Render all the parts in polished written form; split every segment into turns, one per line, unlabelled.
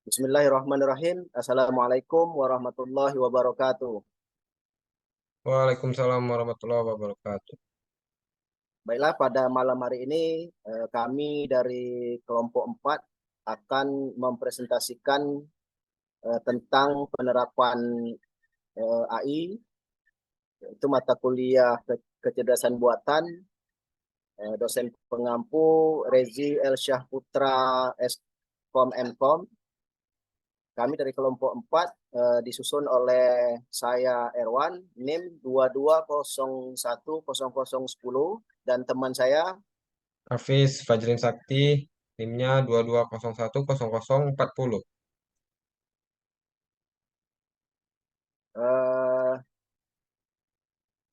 Bismillahirrahmanirrahim. Assalamualaikum warahmatullahi wabarakatuh.
Waalaikumsalam warahmatullahi wabarakatuh.
Baiklah, pada malam hari ini kami dari kelompok 4 akan mempresentasikan tentang penerapan AI, yaitu mata kuliah kecerdasan buatan, dosen pengampu Rezi Elsyah Putra Eskom Mkom. Kami dari kelompok 4 disusun oleh saya Erwan, NIM 22010010, dan teman saya
Hafiz Fajrin Sakti, timnya 22010040.
eh,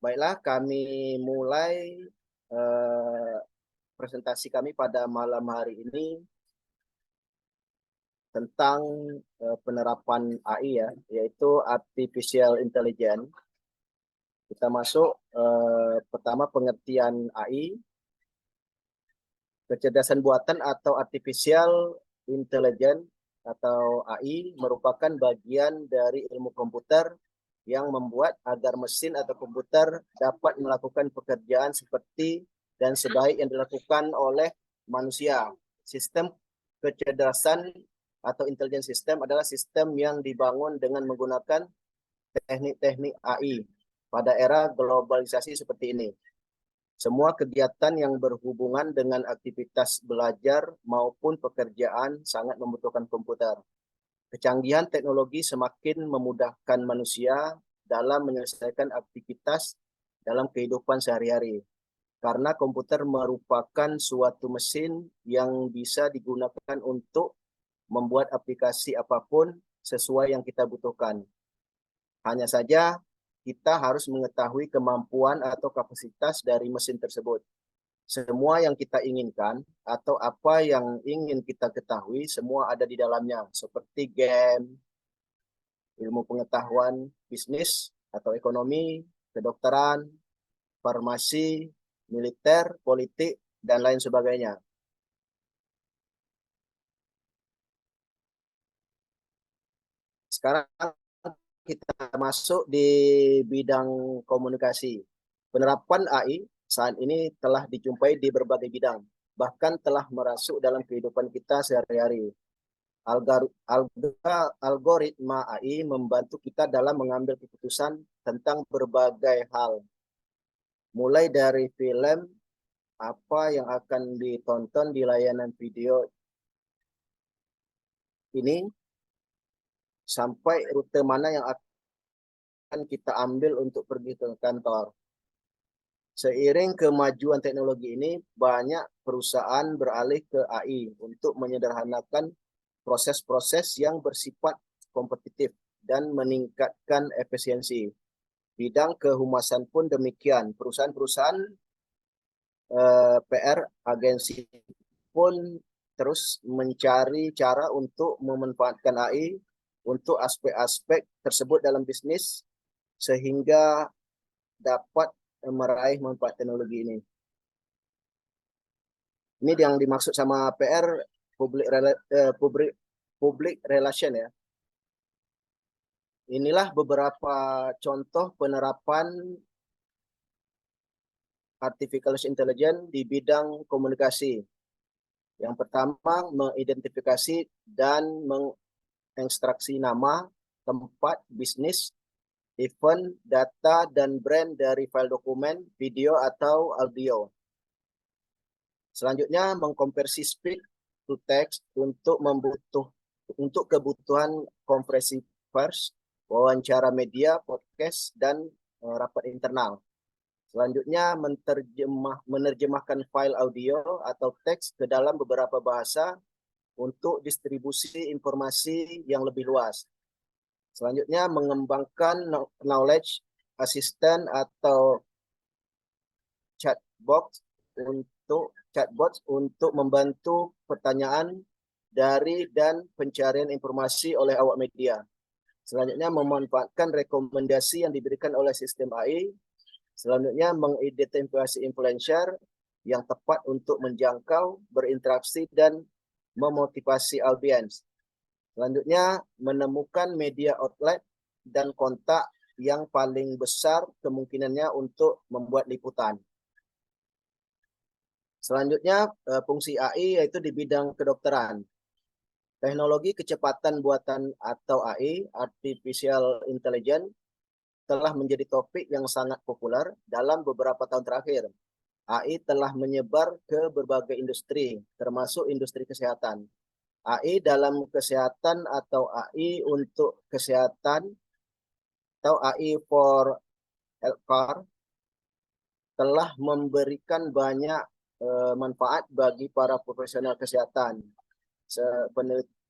baiklah, kami mulai eh, presentasi kami pada malam hari ini tentang penerapan AI, ya, yaitu artificial intelligence. Kita masuk pertama pengertian AI. Kecerdasan buatan atau artificial intelligence atau AI merupakan bagian dari ilmu komputer yang membuat agar mesin atau komputer dapat melakukan pekerjaan seperti dan sebaik yang dilakukan oleh manusia. Sistem kecerdasan atau intelligence system adalah sistem yang dibangun dengan menggunakan teknik-teknik AI pada era globalisasi seperti ini. Semua kegiatan yang berhubungan dengan aktivitas belajar maupun pekerjaan sangat membutuhkan komputer. Kecanggihan teknologi semakin memudahkan manusia dalam menyelesaikan aktivitas dalam kehidupan sehari-hari. Karena komputer merupakan suatu mesin yang bisa digunakan untuk membuat aplikasi apapun sesuai yang kita butuhkan. Hanya saja kita harus mengetahui kemampuan atau kapasitas dari mesin tersebut. Semua yang kita inginkan atau apa yang ingin kita ketahui semua ada di dalamnya, seperti game, ilmu pengetahuan, bisnis atau ekonomi, kedokteran, farmasi, militer, politik, dan lain sebagainya. Sekarang kita masuk di bidang komunikasi. Penerapan AI saat ini telah dijumpai di berbagai bidang, bahkan telah merasuk dalam kehidupan kita sehari-hari. Algoritma AI membantu kita dalam mengambil keputusan tentang berbagai hal, mulai dari film, apa yang akan ditonton di layanan video ini, sampai rute mana yang akan kita ambil untuk pergi ke kantor. Seiring kemajuan teknologi ini, banyak perusahaan beralih ke AI untuk menyederhanakan proses-proses yang bersifat kompetitif dan meningkatkan efisiensi. Bidang kehumasan pun demikian. Perusahaan-perusahaan PR agensi pun terus mencari cara untuk memanfaatkan AI untuk aspek-aspek tersebut dalam bisnis sehingga dapat meraih manfaat teknologi ini. Ini yang dimaksud sama PR, public relation, ya. Inilah beberapa contoh penerapan artificial intelligence di bidang komunikasi. Yang pertama, mengidentifikasi dan mengekstraksi nama, tempat, bisnis, event, data, dan brand dari file dokumen, video, atau audio. Selanjutnya, mengkonversi speech to text untuk kebutuhan konferensi pers, wawancara media, podcast, dan rapat internal. Selanjutnya, menerjemahkan file audio atau teks ke dalam beberapa bahasa untuk distribusi informasi yang lebih luas. Selanjutnya, mengembangkan knowledge assistant atau chatbot untuk membantu pertanyaan dari dan pencarian informasi oleh awak media. Selanjutnya, memanfaatkan rekomendasi yang diberikan oleh sistem AI. Selanjutnya, mengidentifikasi influencer yang tepat untuk menjangkau, berinteraksi, dan memotivasi audiens. Selanjutnya, menemukan media outlet dan kontak yang paling besar kemungkinannya untuk membuat liputan. Selanjutnya, fungsi AI yaitu di bidang kedokteran. Teknologi kecepatan buatan atau AI, Artificial Intelligence, telah menjadi topik yang sangat populer dalam beberapa tahun terakhir. AI telah menyebar ke berbagai industri, termasuk industri kesehatan. AI dalam kesehatan atau AI untuk kesehatan atau AI for healthcare telah memberikan banyak manfaat bagi para profesional kesehatan,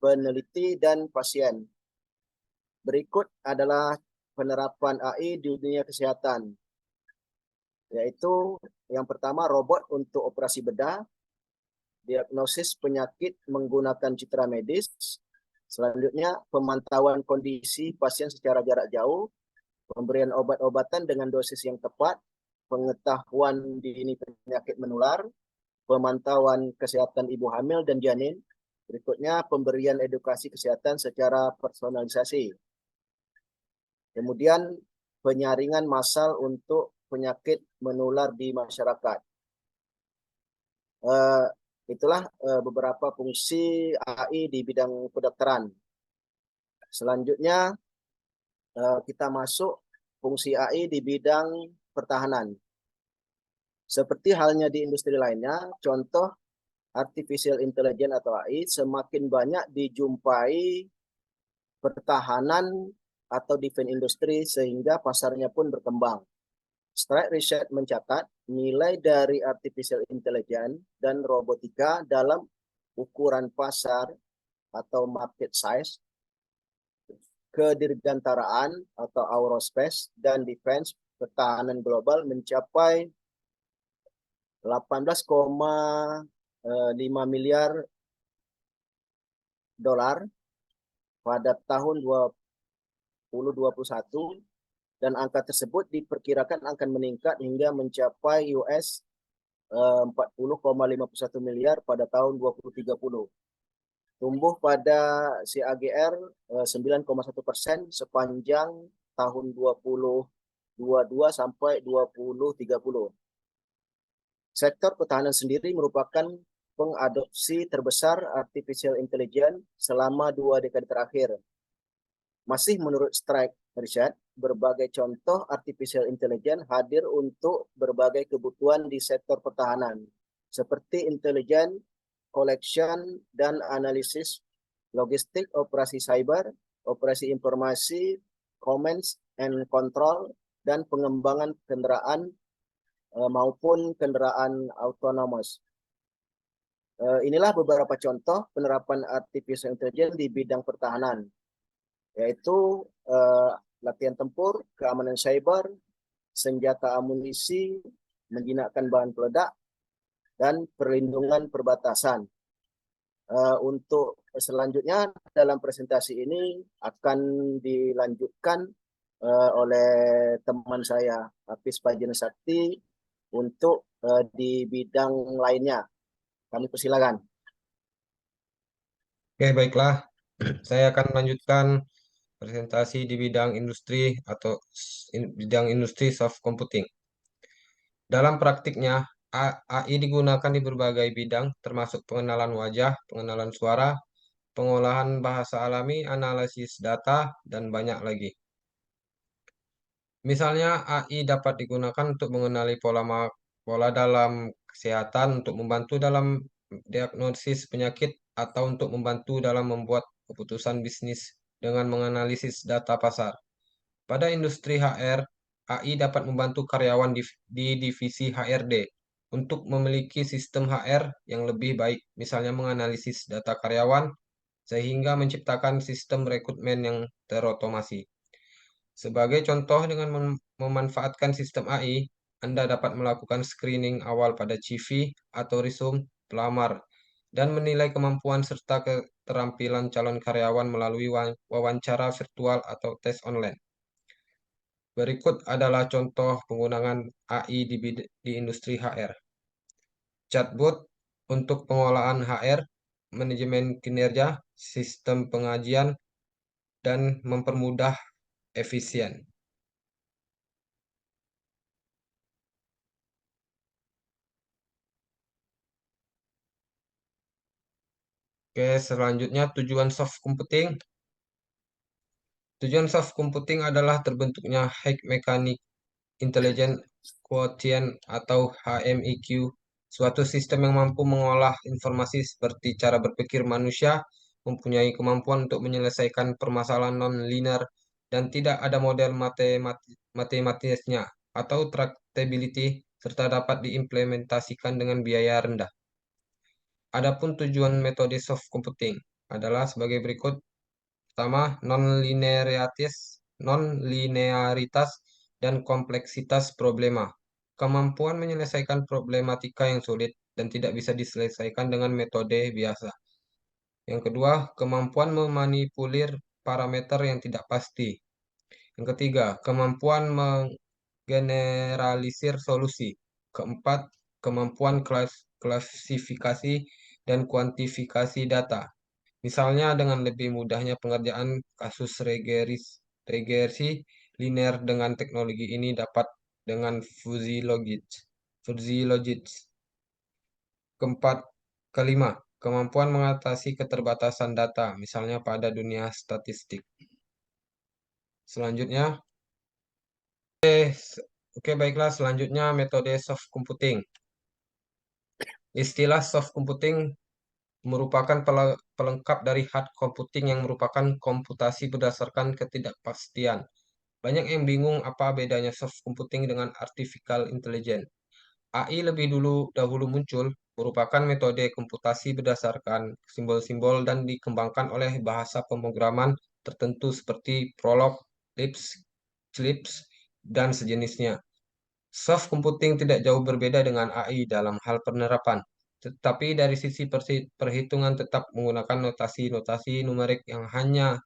peneliti dan pasien. Berikut adalah penerapan AI di dunia kesehatan, yaitu yang pertama robot untuk operasi bedah, diagnosis penyakit menggunakan citra medis, selanjutnya pemantauan kondisi pasien secara jarak jauh, pemberian obat-obatan dengan dosis yang tepat, pengetahuan dini penyakit menular, pemantauan kesehatan ibu hamil dan janin, berikutnya pemberian edukasi kesehatan secara personalisasi. Kemudian penyaringan massal untuk penyakit menular di masyarakat. Uh, itulah beberapa fungsi AI di bidang kedokteran. Selanjutnya kita masuk fungsi AI di bidang pertahanan. Seperti halnya di industri lainnya, contoh artificial intelligence atau AI semakin banyak dijumpai pertahanan atau defense industry sehingga pasarnya pun berkembang. Strike Research mencatat nilai dari artificial intelligence dan robotika dalam ukuran pasar atau market size, kedirgantaraan atau aerospace dan defense pertahanan global mencapai 18,5 miliar dolar pada tahun 2021 dan angka tersebut diperkirakan akan meningkat hingga mencapai US 40,51 miliar pada tahun 2030. Tumbuh pada CAGR 9,1% sepanjang tahun 2022 sampai 2030. Sektor pertahanan sendiri merupakan pengadopsi terbesar artificial intelligence selama 2 dekade terakhir. Masih menurut Strike Research, berbagai contoh artificial intelligence hadir untuk berbagai kebutuhan di sektor pertahanan, seperti intelligence collection dan analisis, logistik, operasi cyber, operasi informasi, command and control, dan pengembangan kendaraan maupun kendaraan autonomous. Inilah beberapa contoh penerapan artificial intelligence di bidang pertahanan, yaitu latihan tempur, keamanan cyber, senjata amunisi, menjinakkan bahan peledak, dan perlindungan perbatasan. Untuk selanjutnya dalam presentasi ini akan dilanjutkan oleh teman saya Hafiz Fajrin Sakti untuk di bidang lainnya. Kami persilakan.
Oke, baiklah. Saya akan melanjutkan presentasi di bidang industri atau bidang industri soft computing. Dalam praktiknya, AI digunakan di berbagai bidang, termasuk pengenalan wajah, pengenalan suara, pengolahan bahasa alami, analisis data, dan banyak lagi. Misalnya, AI dapat digunakan untuk mengenali pola dalam kesehatan, untuk membantu dalam diagnosis penyakit, atau untuk membantu dalam membuat keputusan bisnis dengan menganalisis data pasar. Pada industri HR, AI dapat membantu karyawan di divisi HRD untuk memiliki sistem HR yang lebih baik, misalnya menganalisis data karyawan, sehingga menciptakan sistem rekrutmen yang terotomasi. Sebagai contoh, dengan memanfaatkan sistem AI, Anda dapat melakukan screening awal pada CV atau resume pelamar dan menilai kemampuan serta keterampilan calon karyawan melalui wawancara virtual atau tes online. Berikut adalah contoh penggunaan AI di industri HR. Chatbot untuk pengolahan HR manajemen kinerja, sistem pengajian, dan mempermudah efisien. Oke, selanjutnya tujuan soft computing. Tujuan soft computing adalah terbentuknya high mechanic intelligent quotient atau HMIQ, suatu sistem yang mampu mengolah informasi seperti cara berpikir manusia, mempunyai kemampuan untuk menyelesaikan permasalahan non-linear, dan tidak ada model matematisnya atau tractability, serta dapat diimplementasikan dengan biaya rendah. Adapun tujuan metode soft computing adalah sebagai berikut. Pertama, non-linearitas dan kompleksitas problema. Kemampuan menyelesaikan problematika yang sulit dan tidak bisa diselesaikan dengan metode biasa. Yang kedua, kemampuan memanipulir parameter yang tidak pasti. Yang ketiga, kemampuan menggeneralisir solusi. Keempat, kemampuan klasifikasi dan kuantifikasi data. Misalnya dengan lebih mudahnya pengerjaan kasus regresi linear dengan teknologi ini dapat dengan fuzzy logic. Fuzzy logic. Keempat, kelima, kemampuan mengatasi keterbatasan data, misalnya pada dunia statistik. Selanjutnya, oke baiklah, selanjutnya metode soft computing. Istilah soft computing merupakan pelengkap dari hard computing yang merupakan komputasi berdasarkan ketidakpastian. Banyak yang bingung apa bedanya soft computing dengan artificial intelligence. AI lebih dahulu muncul, merupakan metode komputasi berdasarkan simbol-simbol dan dikembangkan oleh bahasa pemrograman tertentu seperti Prolog, Lisp, Lisp, dan sejenisnya. Soft computing tidak jauh berbeda dengan AI dalam hal penerapan, tetapi dari sisi perhitungan tetap menggunakan notasi-notasi numerik yang hanya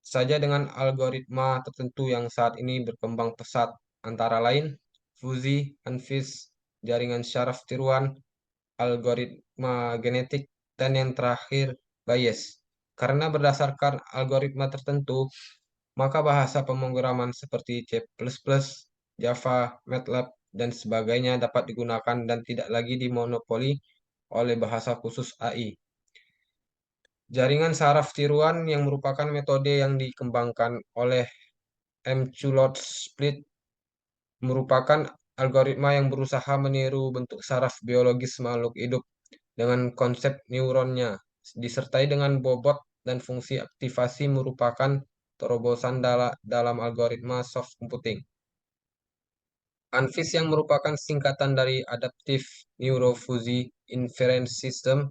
saja dengan algoritma tertentu yang saat ini berkembang pesat, antara lain fuzzy, unfizz, jaringan syaraf tiruan, algoritma genetik, dan yang terakhir Bayes. Karena berdasarkan algoritma tertentu, maka bahasa pemrograman seperti C++, Java, MATLAB, dan sebagainya dapat digunakan dan tidak lagi dimonopoli oleh bahasa khusus AI. Jaringan saraf tiruan yang merupakan metode yang dikembangkan oleh MQLOT-Split merupakan algoritma yang berusaha meniru bentuk saraf biologis makhluk hidup dengan konsep neuronnya, disertai dengan bobot dan fungsi aktivasi merupakan terobosan dalam algoritma soft computing. ANFIS yang merupakan singkatan dari Adaptive Neurofuzzy Inference System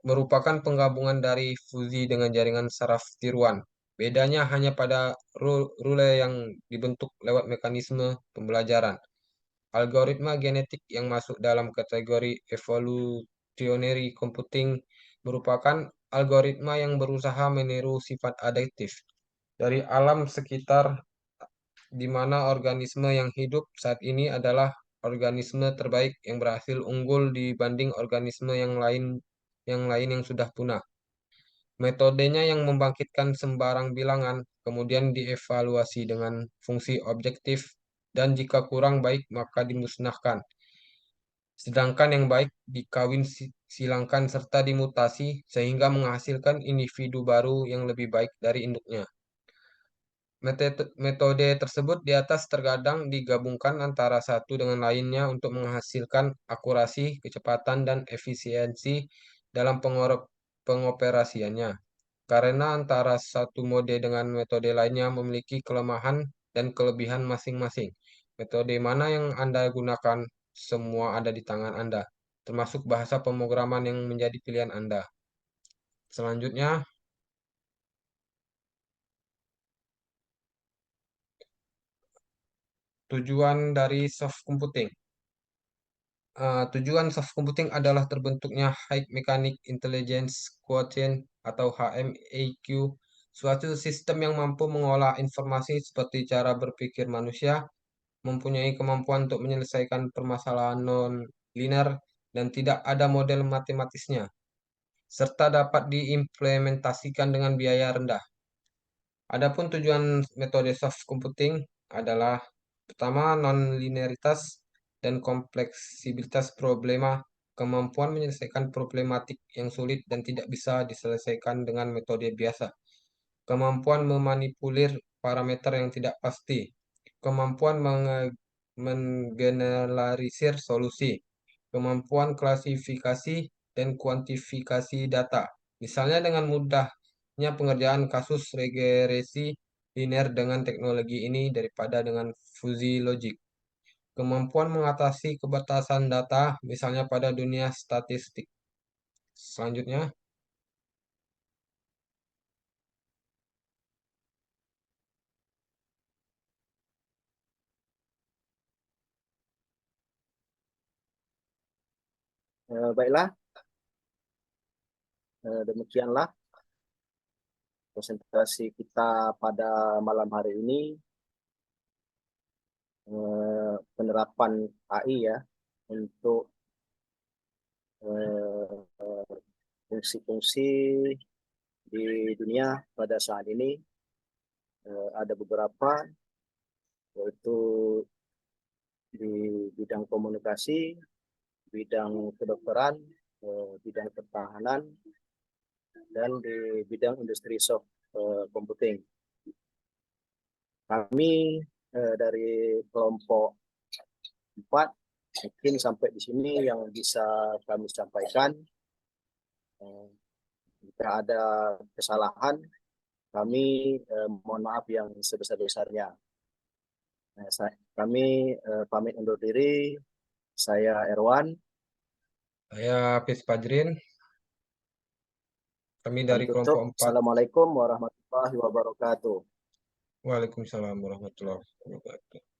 merupakan penggabungan dari fuzi dengan jaringan saraf tiruan. Bedanya hanya pada rule yang dibentuk lewat mekanisme pembelajaran. Algoritma genetik yang masuk dalam kategori evolutionary computing merupakan algoritma yang berusaha meniru sifat adaptif dari alam sekitar, di mana organisme yang hidup saat ini adalah organisme terbaik yang berhasil unggul dibanding organisme yang lain yang sudah punah. Metodenya yang membangkitkan sembarang bilangan, kemudian dievaluasi dengan fungsi objektif, dan jika kurang baik maka dimusnahkan. Sedangkan yang baik dikawin silangkan serta dimutasi sehingga menghasilkan individu baru yang lebih baik dari induknya. Metode tersebut di atas terkadang digabungkan antara satu dengan lainnya untuk menghasilkan akurasi, kecepatan, dan efisiensi dalam pengoperasiannya. Karena antara satu mode dengan metode lainnya memiliki kelemahan dan kelebihan masing-masing. Metode mana yang Anda gunakan, semua ada di tangan Anda, termasuk bahasa pemrograman yang menjadi pilihan Anda. Selanjutnya, tujuan dari soft computing. Tujuan soft computing adalah terbentuknya High Mechanic Intelligence Quotient atau HMIQ, suatu sistem yang mampu mengolah informasi seperti cara berpikir manusia, mempunyai kemampuan untuk menyelesaikan permasalahan non-linear, dan tidak ada model matematisnya. serta dapat diimplementasikan dengan biaya rendah. Adapun tujuan metode soft computing adalah pertama non-linearitas dan kompleksibilitas problema, kemampuan menyelesaikan problematik yang sulit dan tidak bisa diselesaikan dengan metode biasa, kemampuan memanipulir parameter yang tidak pasti, kemampuan menggeneralisir solusi, kemampuan klasifikasi dan kuantifikasi data. Misalnya dengan mudahnya pengerjaan kasus regresi linear dengan teknologi ini daripada dengan fuzzy logic. Kemampuan mengatasi kebatasan data, misalnya pada dunia statistik. Selanjutnya,
Baiklah, demikianlah presentasi kita pada malam hari ini, penerapan AI ya untuk fungsi-fungsi di dunia pada saat ini. Ada beberapa, yaitu di bidang komunikasi, bidang kedokteran, bidang pertahanan, dan di bidang industri soft computing. Kami dari kelompok 4 mungkin sampai di sini yang bisa kami sampaikan. Jika ada kesalahan, kami mohon maaf yang sebesar-besarnya. Kami pamit undur diri. Saya Erwan.
saya Hafiz Fajrin, kami
Kami
dari
tutup.
kelompok 4.
Assalamualaikum warahmatullahi wabarakatuh.
Waalaikumsalam warahmatullahi wabarakatuh.